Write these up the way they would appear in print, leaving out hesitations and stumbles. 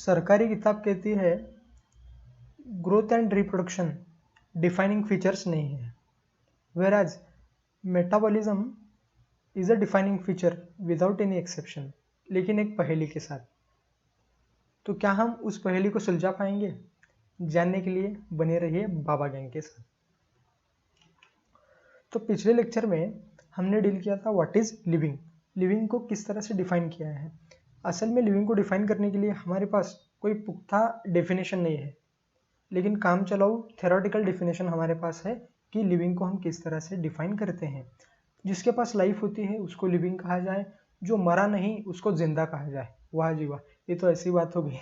सरकारी किताब कहती है growth and reproduction defining features नहीं है, whereas metabolism is a defining feature without any exception, लेकिन एक पहेली के साथ। तो क्या हम उस पहेली को सुलझा पाएंगे? जानने के लिए बने रहिए बाबा गैंग के साथ। तो पिछले लेक्चर में हमने डील किया था व्हाट इज लिविंग, लिविंग को किस तरह से डिफाइन किया है। असल में लिविंग को डिफाइन करने के लिए हमारे पास कोई पुख्ता डेफिनेशन नहीं है, लेकिन काम चलाओ थ्योरेटिकल डेफिनेशन हमारे पास है कि लिविंग को हम किस तरह से डिफाइन करते हैं। जिसके पास लाइफ होती है उसको लिविंग कहा जाए, जो मरा नहीं उसको जिंदा कहा जाए। वाह जी वाह, ये तो ऐसी बात हो गई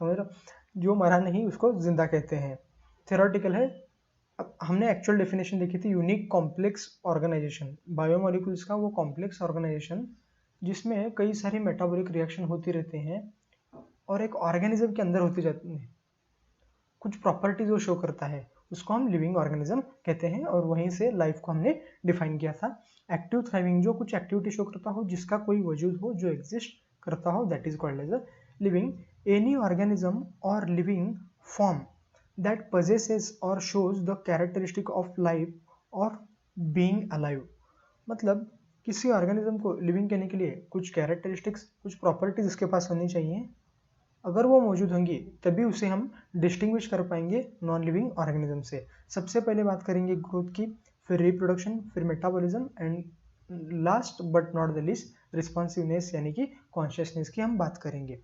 समझ लो, जो मरा नहीं उसको जिंदा कहते हैं। थ्योरेटिकल है। अब हमने एक्चुअल डेफिनेशन देखी थी, यूनिक कॉम्प्लेक्स ऑर्गेनाइजेशन, बायोमोलिक्यूल्स का वो कॉम्प्लेक्स ऑर्गेनाइजेशन जिसमें कई सारी मेटाबॉलिक रिएक्शन होती रहते हैं और एक ऑर्गेनिज्म के अंदर होती जाती है, कुछ प्रॉपर्टीज वो शो करता है, उसको हम लिविंग ऑर्गेनिज्म कहते हैं। और वहीं से लाइफ को हमने डिफाइन किया था। एक्टिव थ्राइविंग, जो कुछ एक्टिविटी शो करता हो, जिसका कोई वजूद हो, जो एग्जिस्ट करता हो, that is called as a living. Any organism और living form that possesses or shows the characteristic of life or being alive। मतलब किसी ऑर्गेनिज्म को लिविंग कहने के लिए कुछ कैरेक्टरिस्टिक्स, कुछ प्रॉपर्टीज इसके पास होनी चाहिए। अगर वो मौजूद होंगी तभी उसे हम डिस्टिंग्विश कर पाएंगे नॉन लिविंग ऑर्गेनिज्म से। सबसे पहले बात करेंगे ग्रोथ की, फिर रिप्रोडक्शन, फिर metabolism and last but not the least responsiveness यानी कि कॉन्शियसनेस की हम बात करेंगे।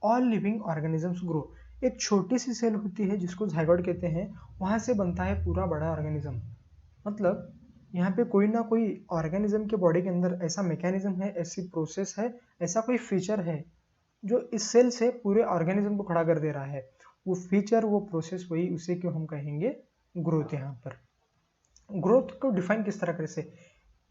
All living organisms grow. एक छोटी सी सेल होती है जिसको जाइगोट कहते हैं, वहाँ से बनता है पूरा बड़ा ऑर्गेनिज्म। मतलब यहाँ पे कोई ना कोई ऑर्गेनिज्म के बॉडी के अंदर ऐसा मैकेनिज्म है, ऐसी प्रोसेस है, ऐसा कोई फीचर है जो इस सेल से पूरे ऑर्गेनिज्म को खड़ा कर दे रहा है। वो फीचर, वो प्रोसेस, वही उसे क्यों हम कहेंगे ग्रोथ। यहाँ पर ग्रोथ को डिफाइन किस तरह से,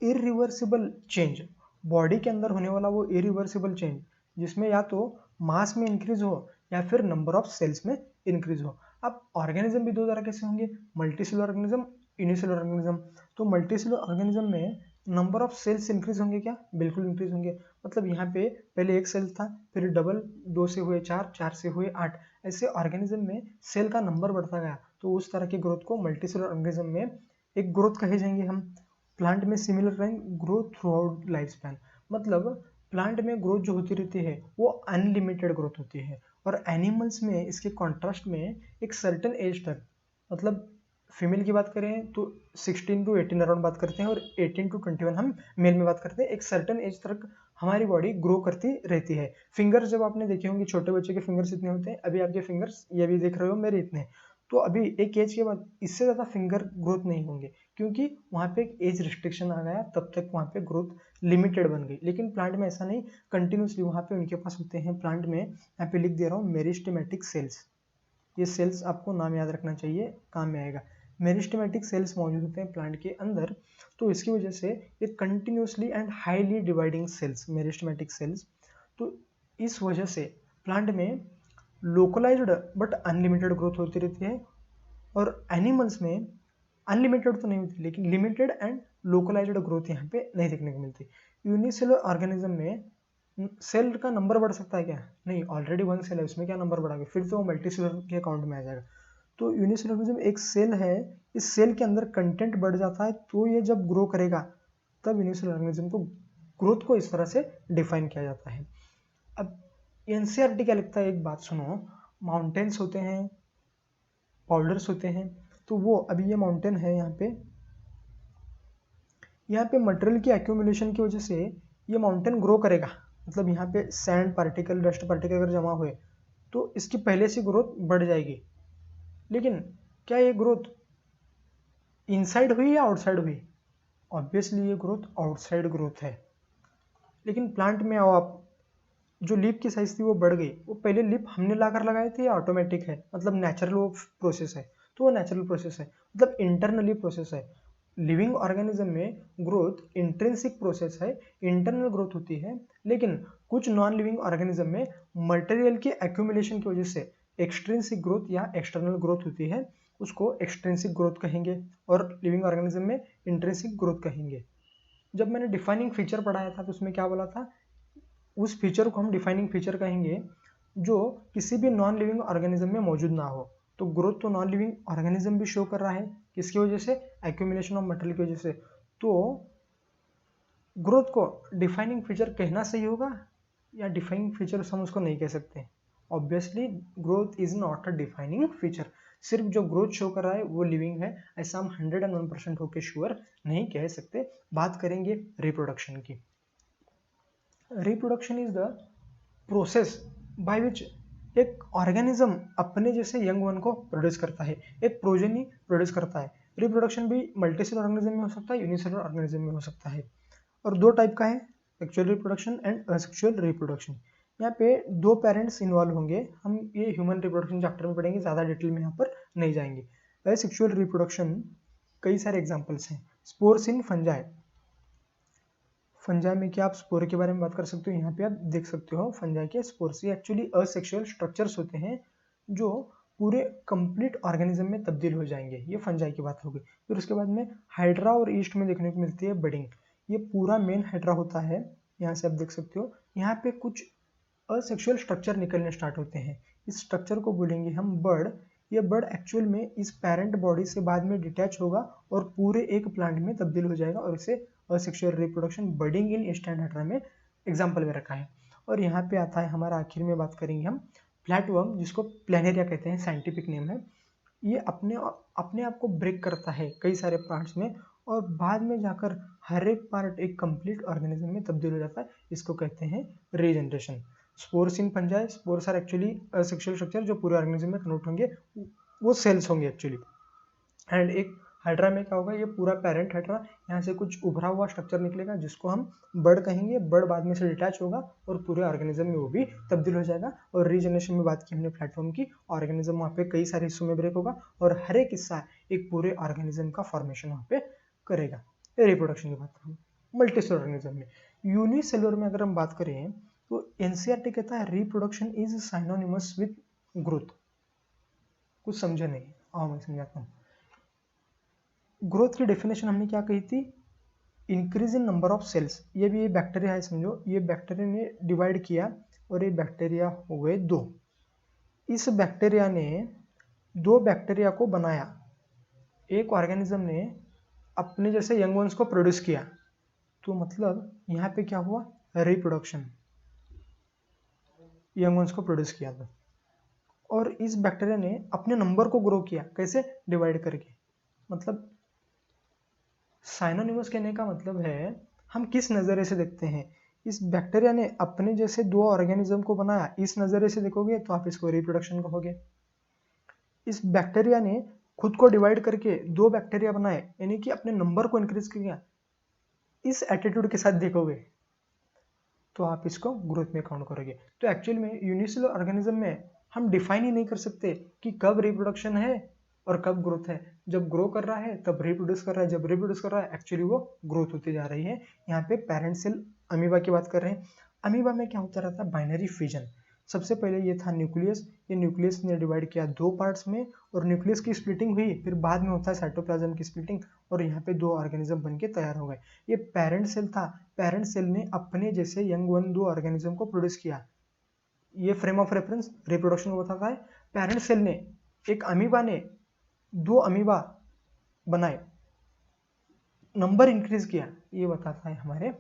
इरिवर्सिबल चेंज, बॉडी के अंदर होने वाला वो इरिवर्सिबल चेंज जिसमें या तो मास में इंक्रीज हो या फिर नंबर ऑफ सेल्स में इंक्रीज हो। अब ऑर्गेनिज्म भी दो तरह के से होंगे, मल्टीसेलुलर ऑर्गेनिज्म, यूनिसेलुलर ऑर्गेनिज्म। तो मल्टीसेलुलर ऑर्गेनिज्म में नंबर ऑफ सेल्स इंक्रीज होंगे क्या? बिल्कुल इंक्रीज होंगे। मतलब यहाँ पे पहले एक सेल था, फिर डबल, 2 से हुए 4, 4 से हुए 8, ऐसे ऑर्गेनिज्म में सेल का नंबर बढ़ता गया। तो उस तरह की ग्रोथ को मल्टीसेलुलर ऑर्गेनिज्म में एक ग्रोथ कहे जाएंगे हम। प्लांट में similar rank growth through out life span, मतलब प्लांट में ग्रोथ जो होती रहती है वो अनलिमिटेड ग्रोथ होती है। और एनिमल्स में इसके कॉन्ट्रास्ट में एक सर्टेन एज तक, मतलब फीमेल की बात करें तो 16 टू 18 अराउंड बात करते हैं और 18 टू 21 हम मेल में बात करते हैं। एक सर्टेन एज तक हमारी बॉडी ग्रो करती रहती है। फिंगर्स जब आपने देखे होंगे, छोटे बच्चे के फिंगर्स इतने होते हैं, अभी आपके फिंगर्स ये भी देख रहे हो मेरे इतने, तो अभी एक एज के बाद इससे ज़्यादा फिंगर ग्रोथ नहीं होंगे क्योंकि वहाँ पे एक एज रिस्ट्रिक्शन आ गया, तब तक वहाँ पे ग्रोथ लिमिटेड बन गई। लेकिन प्लांट में ऐसा नहीं, कंटिन्यूसली वहाँ पे उनके पास होते हैं। प्लांट में यहाँ पे लिख दे रहा हूँ मेरिस्टेमेटिक सेल्स, ये सेल्स आपको नाम याद रखना चाहिए, काम में आएगा। मेरिस्टेमेटिक सेल्स मौजूद होते हैं प्लांट के अंदर, तो इसकी वजह से ये continuously and highly dividing cells, meristematic cells. तो इस वजह से प्लांट में लोकलाइज्ड बट अनलिमिटेड ग्रोथ होती रहती है। और एनिमल्स में अनलिमिटेड तो नहीं होती, लेकिन लिमिटेड एंड लोकलाइज्ड ग्रोथ यहाँ पे नहीं देखने को मिलती। यूनिसेलुलर ऑर्गेनिज्म में सेल का नंबर बढ़ सकता है क्या? नहीं, ऑलरेडी 1 सेल है, उसमें क्या नंबर बढ़ा, फिर तो वो मल्टीसेलुलर के अकाउंट में आ जाएगा। तो यूनिसेलुलर ऑर्गेनिज्म एक सेल है, इस सेल के अंदर कंटेंट बढ़ जाता है, तो ये जब ग्रो करेगा तब यूनिसेलुलर ऑर्गेनिज्म को ग्रोथ को इस तरह से डिफाइन किया जाता है। अब एनसीईआरटी क्या लिखता है, एक बात सुनो, माउंटेन्स होते हैं, पाउडर्स होते हैं, तो वो अभी ये माउंटेन है, यहाँ पे मटेरियल की एक्यूमुलेशन की वजह से ये माउंटेन ग्रो करेगा। मतलब यहाँ पे सैंड पार्टिकल, डस्ट पार्टिकल अगर जमा हुए तो इसकी पहले से ग्रोथ बढ़ जाएगी। लेकिन क्या ये ग्रोथ इनसाइड हुई या आउटसाइड हुई? ऑब्वियसली ये ग्रोथ आउटसाइड ग्रोथ है। लेकिन प्लांट में आओ आप, जो लिप की साइज थी वो बढ़ गई, वो पहले लिप हमने लाकर लगाए थे या ऑटोमेटिक है? मतलब नेचुरल वो प्रोसेस है, तो वो नेचुरल प्रोसेस है, मतलब इंटरनली प्रोसेस है। लिविंग ऑर्गेनिज्म में ग्रोथ इंट्रिंसिक प्रोसेस है, इंटरनल ग्रोथ होती है। लेकिन कुछ नॉन लिविंग ऑर्गेनिज्म में मटेरियल की एक्यूमुलेशन की वजह से एक्सट्रिंसिक ग्रोथ या एक्सटर्नल ग्रोथ होती है, उसको एक्सट्रिंसिक ग्रोथ कहेंगे, और लिविंग ऑर्गेनिज्म में इंट्रिंसिक ग्रोथ कहेंगे। जब मैंने डिफाइनिंग फीचर पढ़ाया था तो उसमें क्या बोला था, उस फीचर को हम डिफाइनिंग फीचर कहेंगे जो किसी भी नॉन लिविंग ऑर्गेनिज्म में मौजूद ना हो। तो ग्रोथ तो नॉन लिविंग ऑर्गेनिज्म भी शो कर रहा है, किसकी वजह से? एक्यूमुलेशन ऑफ मटेरियल की वजह से। तो ग्रोथ को डिफाइनिंग फीचर कहना सही होगा या डिफाइनिंग फीचर हम उसको नहीं कह सकते? Obviously growth is not a defining feature. सिर्फ जो ग्रोथ शो कर रहा है वो लिविंग है, ऐसा हम 101% होकर श्योर नहीं कह सकते। बात करेंगे रिप्रोडक्शन की। Reproduction is the process by which एक ऑर्गेनिज्म अपने जैसे यंग वन को प्रोड्यूस करता है, एक प्रोजेनी प्रोड्यूस करता है। रिप्रोडक्शन भी मल्टीसेलुलर ऑर्गेनिज्म में हो सकता है, यूनिसेलुलर ऑर्गेनिज्म में हो सकता है, और दो टाइप का है, sexual reproduction and asexual reproduction. यहाँ पे दो पेरेंट्स इन्वॉल्व होंगे। हम ये ह्यूमन रिप्रोडक्शन चैप्टर में पढ़ेंगे, ज़्यादा डिटेल में यहाँ पर नहीं जाएंगे। असेक्सुअल रिप्रोडक्शन कई सारे एग्जांपल्स हैं। Spores in fungi. फंजाई में क्या आप स्पोर के बारे में बात कर सकते हो? यहाँ पे आप देख सकते हो फंजाई के स्पोर्स। ये एक्चुअली असेक्सुअल स्ट्रक्चर्स होते हैं जो पूरे कंप्लीट ऑर्गेनिज्म में तब्दील हो जाएंगे। ये फंजाई की बात होगी। फिर उसके बाद में हाइड्रा और ईस्ट में देखने को मिलती है बडिंग। ये पूरा मेन हाइड्रा होता है, यहाँ से आप देख सकते हो। यहाँ पे कुछ असेक्सुअल स्ट्रक्चर निकलने स्टार्ट होते हैं, इस स्ट्रक्चर को बोलेंगे हम बर्ड। ये बर्ड एक्चुअल में इस पेरेंट बॉडी से बाद में डिटैच होगा और पूरे एक प्लांट में तब्दील हो जाएगा, और इसे asexual reproduction budding in yeast and hydra में एग्जाम्पल में रखा है। और यहाँ पे आता है हमारा आखिर में बात करेंगे हम फ्लैटवर्म, जिसको प्लेनेरिया कहते हैं, साइंटिफिक नेम है। ये अपने आप को ब्रेक करता है कई सारे पार्ट्स में, और बाद में जाकर हर एक पार्ट एक कंप्लीट ऑर्गेनिज्म में तब्दील हो जाता है। इसको कहते हैं regeneration. Spores in fungi, spores are actually asexual structure जो पूरे ऑर्गेनिज्म में कन्वर्ट होंगे, वो सेल्स होंगे एक्चुअली। एंड एक हाइड्रा में क्या होगा, ये पूरा पेरेंट हाइड्रा, यहाँ से कुछ उभरा हुआ स्ट्रक्चर निकलेगा जिसको हम बर्ड कहेंगे। बर्ड बाद में से डिटैच होगा और पूरे ऑर्गेनिज्म में वो भी तब्दील हो जाएगा। और रीजनरेशन में बात की हमने प्लेटफॉर्म की, ऑर्गेनिज्म वहाँ पे कई सारे हिस्सों में ब्रेक होगा और हर एक हिस्सा एक पूरे ऑर्गेनिज्म का फॉर्मेशन वहाँ पे करेगा। रिप्रोडक्शन की बात करें मल्टीसेलुलर ऑर्गेनिज्म में। यूनिसेलुलर में अगर हम बात करें तो एनसीईआरटी कहता है रिप्रोडक्शन इज साइनोनिमस विद ग्रोथ। कुछ समझे नहीं? आओ मैं समझाता हूँ। ग्रोथ की डेफिनेशन हमने क्या कही थी? Increase in number of cells. ये भी ये बैक्टीरिया है, समझो ये बैक्टीरिया ने डिवाइड किया और ये बैक्टीरिया हो गए दो। इस बैक्टीरिया ने दो बैक्टीरिया को बनाया, एक ऑर्गेनिज्म ने अपने जैसे यंग वंस को प्रोड्यूस किया। तो मतलब यहाँ पे क्या हुआ? रिप्रोडक्शन, यंग वंस को प्रोड्यूस किया था। और इस बैक्टीरिया ने अपने नंबर को ग्रो किया, कैसे? डिवाइड करके। मतलब साइनोनिमस कहने का मतलब है हम किस नज़रिए से देखते हैं। इस बैक्टीरिया ने अपने जैसे दो ऑर्गेनिज्म को बनाया, इस नज़रिए से देखोगे तो आप इसको रिप्रोडक्शन कहोगे। इस बैक्टीरिया ने खुद को डिवाइड करके दो बैक्टीरिया बनाए, यानी कि अपने नंबर को इंक्रीज किया, इस एटीट्यूड के साथ देखोगे तो आप इसको ग्रोथ में काउंट करोगे। तो एक्चुअल में यूनिसेलुलर ऑर्गेनिज्म में हम डिफाइन ही नहीं कर सकते कि कब रिप्रोडक्शन है और कब ग्रोथ है। जब ग्रो कर रहा है तब रिप्रोड्यूस कर रहा है, जब रिप्रोड्यूस कर रहा है एक्चुअली वो ग्रोथ होती जा रही है। यहाँ पे पेरेंट सेल अमीबा की बात कर रहे हैं। अमीबा में क्या होता रहता है? Binary fission. सबसे पहले ये था न्यूक्लियस, ये न्यूक्लियस ने डिवाइड किया दो पार्ट्स में और न्यूक्लियस की स्प्लिटिंग हुई, फिर बाद में होता है साइटोप्लाज्म की स्प्लिटिंग और यहाँ पे दो ऑर्गेनिज्म बनके तैयार हो गए। ये पेरेंट सेल था, पेरेंट सेल ने अपने जैसे यंग वन दो ऑर्गेनिज्म को प्रोड्यूस किया। ये फ्रेम ऑफ रेफरेंस रिप्रोडक्शन को बताता है। पेरेंट सेल ने एक अमीबा ने दो अमीबा बनाए, नंबर इंक्रीज किया, ये बताता है हमारे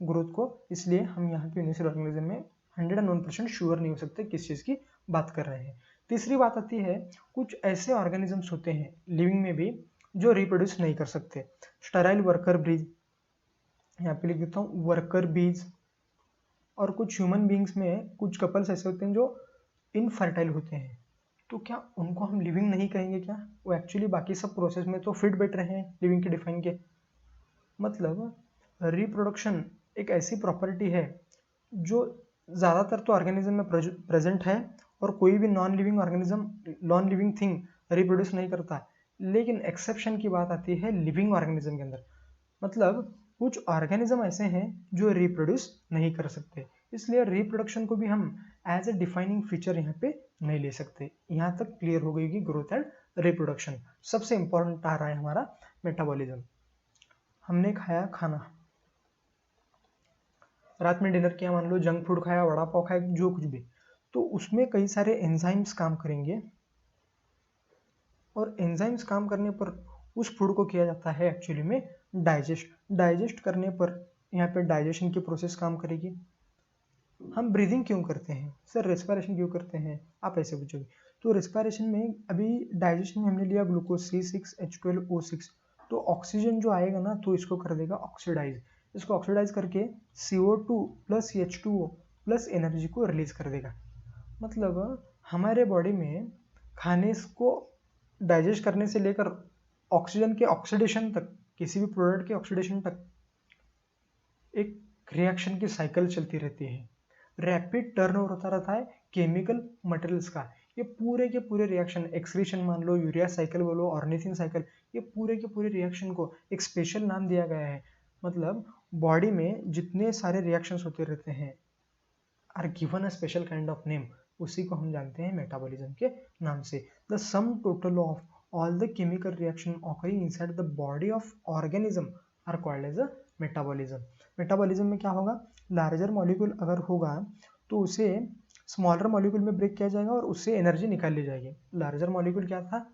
ग्रोथ को। इसलिए हम यहाँ पे यूनिसेलुलर ऑर्गेनिज्म में 101% श्योर नहीं हो सकते किस चीज़ की बात कर रहे हैं। तीसरी बात आती है, कुछ ऐसे ऑर्गेनिजम्स होते हैं लिविंग में भी जो रिप्रोड्यूस नहीं कर सकते। स्टेराइल वर्कर बीज, यहाँ पे लिख देता हूँ वर्कर बीज। और कुछ ह्यूमन बींग्स में कुछ कपल्स ऐसे होते हैं जो इनफर्टाइल होते हैं। तो क्या उनको हम लिविंग नहीं कहेंगे क्या? वो एक्चुअली बाकी सब प्रोसेस में तो फिट बैठ रहे हैं लिविंग के डिफाइन के। मतलब रिप्रोडक्शन एक ऐसी प्रॉपर्टी है जो ज़्यादातर तो ऑर्गेनिज्म में प्रेजेंट है और कोई भी non living organism, non living thing reproduce नहीं करता। लेकिन एक्सेप्शन की बात आती है लिविंग ऑर्गेनिज्म के अंदर। मतलब कुछ ऑर्गेनिज्म ऐसे हैं जो रिप्रोड्यूस नहीं कर सकते, इसलिए रिप्रोडक्शन को भी हम एज ए डिफाइनिंग फीचर यहाँ पे नहीं ले सकते। यहाँ तक क्लियर हो गई कि ग्रोथ एंड रिप्रोडक्शन। सबसे इंपॉर्टेंट आ रहा है हमारा मेटाबॉलिज्म। हमने खाया खाना, रात में डिनर किया, मान लो जंक फूड खाया, वड़ा पाव खाया, जो कुछ भी, तो उसमें कई सारे एंजाइम्स काम करेंगे और एंजाइम्स काम करने पर उस फूड को किया जाता है एक्चुअली में डाइजेस्ट करने पर यहाँ पे डाइजेशन की प्रोसेस काम करेगी। हम ब्रीदिंग क्यों करते हैं सर, रेस्पिरेशन क्यों करते हैं, आप ऐसे पूछोगे। तो रेस्पिरेशन में अभी डाइजेशन में हमने लिया ग्लूकोज C6H12O6, तो ऑक्सीजन जो आएगा ना तो इसको कर देगा ऑक्सीडाइज, इसको ऑक्सीडाइज करके CO2 plus H2O plus energy को रिलीज कर देगा। मतलब हमारे बॉडी में खाने को डाइजेस्ट करने से लेकर ऑक्सीजन के ऑक्सीडेशन तक, किसी भी प्रोडक्ट के ऑक्सीडेशन तक एक रिएक्शन की साइकिल चलती रहती है। रैपिड टर्नओवर होता रहता है केमिकल मटेरियल्स का। ये पूरे के पूरे रिएक्शन, एक्सक्रीशन मान लो, यूरिया साइकिल बोलो, ऑर्निथिन साइकिल, ये पूरे के पूरे रिएक्शन को एक स्पेशल नाम दिया गया है। मतलब बॉडी में जितने सारे रिएक्शंस होते रहते हैं are given a special kind of name, उसी को हम जानते हैं मेटाबॉलिज्म के नाम से। The sum total of all the chemical reaction occurring inside the body of organism are called as a metabolism. Metabolism में क्या होगा, लार्जर मॉलिक्यूल अगर होगा तो उसे स्मॉलर मॉलिक्यूल में ब्रेक किया जाएगा और उससे एनर्जी निकाल ली जाएगी। लार्जर मॉलिक्यूल क्या था,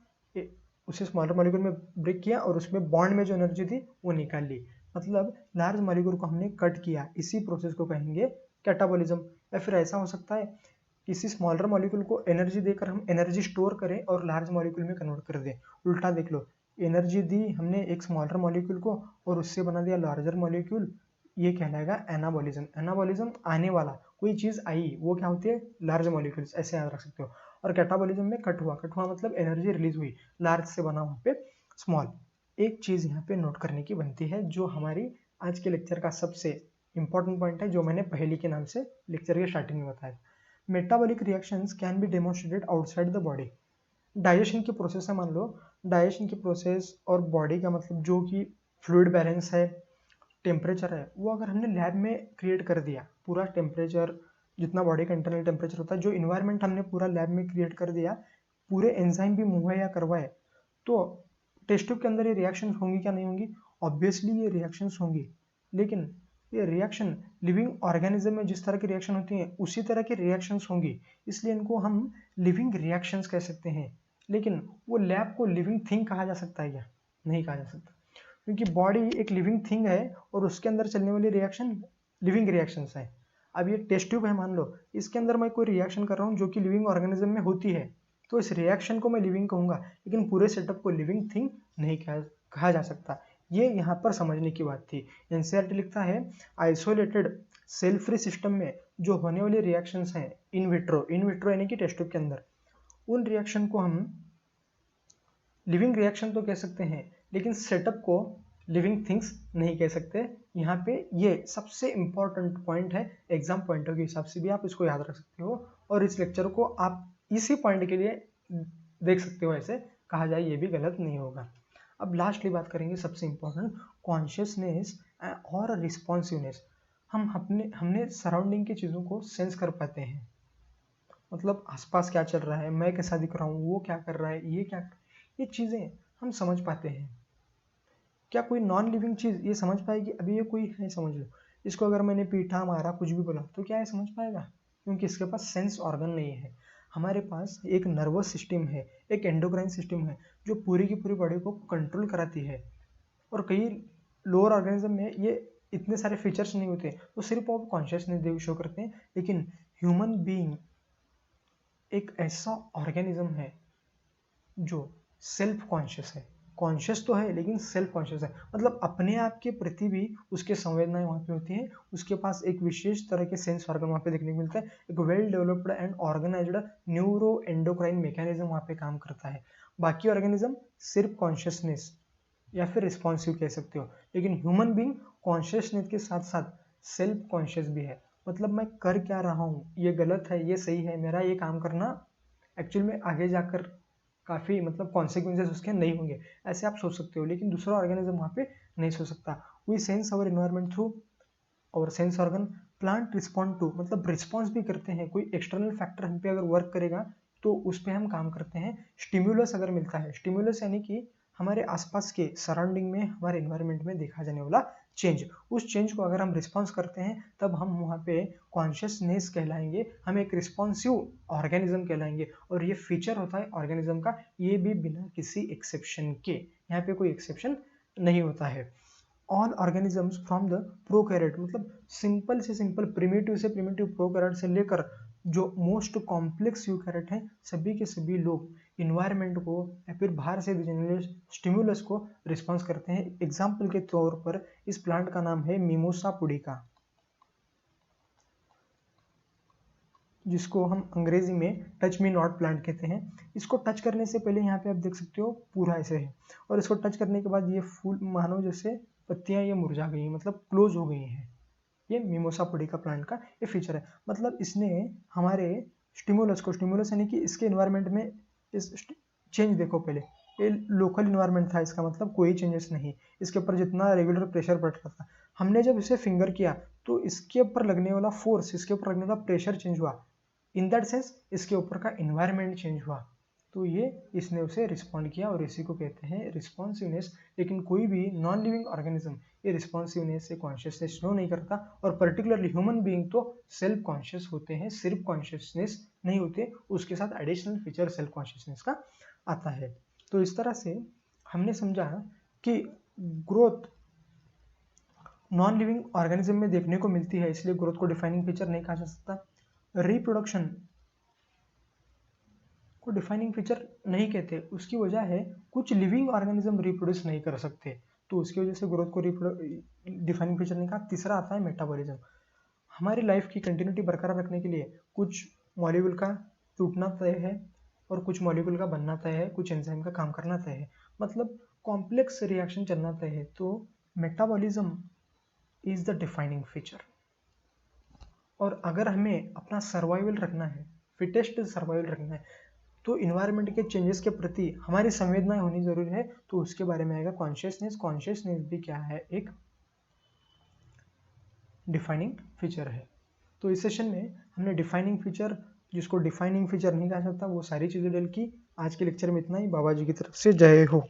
उसे स्मॉलर मॉलिक्यूल में ब्रेक किया और उसमें बॉन्ड में जो एनर्जी थी वो निकाल ली। मतलब लार्ज मॉलिक्यूल को हमने कट किया, इसी प्रोसेस को कहेंगे कैटाबॉलिज्म। या फिर ऐसा हो सकता है किसी स्मॉलर मॉलिक्यूल को एनर्जी देकर हम एनर्जी स्टोर करें और लार्ज मॉलिक्यूल में कन्वर्ट कर दें। उल्टा देख लो, एनर्जी दी हमने एक स्मॉलर मॉलिक्यूल को और उससे बना दिया लार्जर मॉलिक्यूल, ये कहलाएगा एनाबॉलिज्म। एनाबॉलिज्म आने वाला, कोई चीज़ आई वो क्या होती है, लार्ज मॉलिक्यूल्स, ऐसे याद रख सकते हो। और कैटाबॉलिज्म में कट हुआ मतलब एनर्जी रिलीज हुई, लार्ज से बना वहाँ पे स्मॉल। एक चीज़ यहाँ पे नोट करने की बनती है जो हमारी आज के लेक्चर का सबसे इंपॉर्टेंट पॉइंट है, जो मैंने पहले के नाम से लेक्चर के स्टार्टिंग में बताया। Metabolic reactions can be demonstrated outside the body. Digestion की प्रोसेस है, मान लो डाइजेशन की प्रोसेस और बॉडी का मतलब जो कि फ्लूइड बैलेंस है, टेम्परेचर है, वो अगर हमने लैब में क्रिएट कर दिया, पूरा टेम्परेचर जितना बॉडी का इंटरनल टेम्परेचर होता है, जो इन्वायरमेंट हमने पूरा लैब में क्रिएट कर दिया, पूरे एंजाइम भी मुहैया करवाए, तो टेस्ट ट्यूब के अंदर ये रिएक्शंस होंगी क्या नहीं होंगी, ऑब्वियसली ये रिएक्शंस होंगी। लेकिन ये रिएक्शन लिविंग ऑर्गेनिज्म में जिस तरह की रिएक्शन होती है उसी तरह की रिएक्शंस होंगी, इसलिए इनको हम लिविंग रिएक्शंस कह सकते हैं। लेकिन वो लैब को लिविंग थिंग कहा जा सकता है क्या, नहीं कहा जा सकता, क्योंकि बॉडी एक लिविंग थिंग है और उसके अंदर चलने वाली रिएक्शन लिविंग रिएक्शंस है। अब ये टेस्ट ट्यूब है मान लो, इसके अंदर मैं कोई रिएक्शन कर रहा हूँ जो कि लिविंग ऑर्गेनिज्म में होती है, तो इस रिएक्शन को मैं लिविंग कहूँगा, लेकिन पूरे सेटअप को लिविंग थिंग नहीं कहा जा सकता। ये यहाँ पर समझने की बात थी। एनसीईआरटी लिखता है आइसोलेटेड सेल फ्री सिस्टम में जो होने वाली रिएक्शंस हैं इन विट्रो यानी कि टेस्ट ट्यूब के अंदर, उन रिएक्शन को हम लिविंग रिएक्शन तो कह सकते हैं, लेकिन सेटअप को लिविंग थिंग्स नहीं कह सकते। यहाँ पे ये सबसे इम्पॉर्टेंट पॉइंट है, एग्जाम पॉइंट के हिसाब से भी आप इसको याद रख सकते हो और इस लेक्चर को आप इसी पॉइंट के लिए देख सकते हो, ऐसे कहा जाए ये भी गलत नहीं होगा। अब लास्टली बात करेंगे सबसे इम्पोर्टेंट, कॉन्शियसनेस और रिस्पॉन्सिवनेस। हमने सराउंडिंग की चीज़ों को सेंस कर पाते हैं, मतलब आसपास क्या चल रहा है, मैं कैसा दिख रहा हूँ, वो क्या कर रहा है, ये चीज़ें हम समझ पाते हैं। क्या कोई नॉन लिविंग चीज़ ये समझ पाएगी, अभी ये कोई है समझ लो, इसको अगर मैंने पीटा मारा कुछ भी बोला तो क्या ये समझ पाएगा, क्योंकि इसके पास सेंस ऑर्गन नहीं है। हमारे पास एक नर्वस सिस्टम है, एक एंडोक्राइन सिस्टम है जो पूरी की पूरी बॉडी को कंट्रोल कराती है, और कई लोअर ऑर्गेनिज्म में ये इतने सारे फीचर्स नहीं होते, तो सिर्फ वो कॉन्शियसनेस शो करते हैं। लेकिन ह्यूमन बीइंग एक ऐसा ऑर्गेनिज्म है जो सेल्फ कॉन्शियस है, कॉन्शियस तो है लेकिन सेल्फ कॉन्शियस है, मतलब अपने आप के प्रति भी उसके संवेदनाएं वहाँ पे होती हैं, उसके पास एक विशेष तरह के सेंस ऑर्गन वहाँ पे देखने को मिलता है, एक well developed and organised neuro endocrine mechanism वहाँ पे काम करता है। बाकी ऑर्गेनिज्म सिर्फ कॉन्शियसनेस या फिर रिस्पॉन्सिव कह सकते हो, लेकिन ह्यूमन बीइंग कॉन्शियसनेस के साथ साथ सेल्फ कॉन्शियस भी है। मतलब मैं कर क्या रहा हूँ, ये गलत है, ये सही है, मेरा ये काम करना एक्चुअल में आगे जाकर काफ़ी मतलब कॉन्सिक्वेंसेस उसके नहीं होंगे, ऐसे आप सोच सकते हो। लेकिन दूसरा ऑर्गेनिज्म वहाँ पे नहीं सोच सकता। We sense our environment through और sense organ. Plant respond to मतलब रिस्पॉन्स भी करते हैं, कोई एक्सटर्नल फैक्टर हम पे अगर वर्क करेगा तो उस पर हम काम करते हैं। स्टिम्युलस अगर मिलता है, स्टिम्युलस यानी कि हमारे आसपास के सराउंडिंग में, हमारे इन्वायरमेंट में देखा जाने वाला चेंज, उस चेंज को अगर हम रिस्पॉन्स करते हैं तब हम वहाँ पे कॉन्शियसनेस कहलाएंगे, हम एक रिस्पॉन्सिव ऑर्गेनिज्म कहलाएंगे। और ये फीचर होता है ऑर्गेनिज्म का, ये भी बिना किसी एक्सेप्शन के, यहाँ पे कोई एक्सेप्शन नहीं होता है। All organisms from the prokaryote, मतलब सिंपल से सिंपल प्रिमिटिव से प्रिमिटिव प्रोकैरियोट से लेकर जो मोस्ट कॉम्प्लेक्स यूकैरियोट हैं, सभी के सभी लोग इन्वायरमेंट को या फिर बाहर से स्टिमुलस को रिस्पॉन्स करते हैं। एग्जाम्पल के तौर पर इस प्लांट का नाम है मिमोसा पुडिका, जिसको हम अंग्रेजी में टच मी नॉट प्लांट कहते हैं। इसको टच करने से पहले यहाँ पे आप देख सकते हो पूरा ऐसे है, और इसको टच करने के बाद ये फूल मानो जैसे पत्तियां ये मुरझा गई, मतलब क्लोज हो गई हैं। ये मिमोसा पुडिका प्लांट का ये फीचर है। मतलब इसने हमारे स्टिमुलस यानी कि इसके इन्वायरमेंट में इस चेंज देखो, पहले ये लोकल इन्वायरमेंट था, इसका मतलब कोई चेंजेस नहीं, इसके ऊपर जितना रेगुलर प्रेशर पड़ रहा था, हमने जब इसे फिंगर किया तो इसके ऊपर लगने वाला फोर्स, इसके ऊपर लगने वाला प्रेशर चेंज हुआ, इन दैट सेंस इसके ऊपर का इन्वायरमेंट चेंज हुआ, तो ये इसने उसे रिस्पॉन्ड किया और इसी को कहते हैं रिस्पॉन्सिवनेस। लेकिन कोई भी नॉन लिविंग ऑर्गेनिज्म ये रिस्पॉन्सिवनेस से कॉन्शियसनेस शो नहीं करता, और पर्टिकुलरली ह्यूमन बीइंग तो सेल्फ कॉन्शियस होते हैं, सिर्फ कॉन्शियसनेस नहीं होते, उसके साथ एडिशनल फीचर सेल्फ कॉन्शियसनेस का आता है। तो इस तरह से हमने समझा कि ग्रोथ नॉन लिविंग ऑर्गेनिज्म में देखने को मिलती है, इसलिए ग्रोथ को डिफाइनिंग फीचर नहीं कहा जा सकता। रिप्रोडक्शन को डिफाइनिंग फीचर नहीं कहते, उसकी वजह है कुछ लिविंग ऑर्गेनिज्म रिप्रोड्यूस नहीं कर सकते, तो उसकी वजह से ग्रोथ को डिफाइनिंग फीचर नहीं कहा। तीसरा आता है मेटाबॉलिज्म, हमारी लाइफ की कंटिन्यूटी बरकरार रखने के लिए कुछ मॉलिक्यूल का टूटना तय है और कुछ मॉलिक्यूल का बनना तय है, कुछ एंजाइम का काम करना तय है, मतलब कॉम्प्लेक्स रिएक्शन चलना तय है। तो metabolism is the defining feature. और अगर हमें अपना सर्वाइवल रखना है, फिटेस्ट सर्वाइवल रखना है, तो इन्वायरमेंट के चेंजेस के प्रति हमारी संवेदनाएं होनी जरूरी है, तो उसके बारे में आएगा कॉन्शियसनेस। कॉन्शियसनेस भी क्या है, एक डिफाइनिंग फीचर है। तो इस सेशन में हमने डिफाइनिंग फीचर, जिसको डिफाइनिंग फीचर नहीं कहा सकता, वो सारी चीज़ें डील की। आज के लेक्चर में इतना ही। बाबा जी की तरफ से जय हो।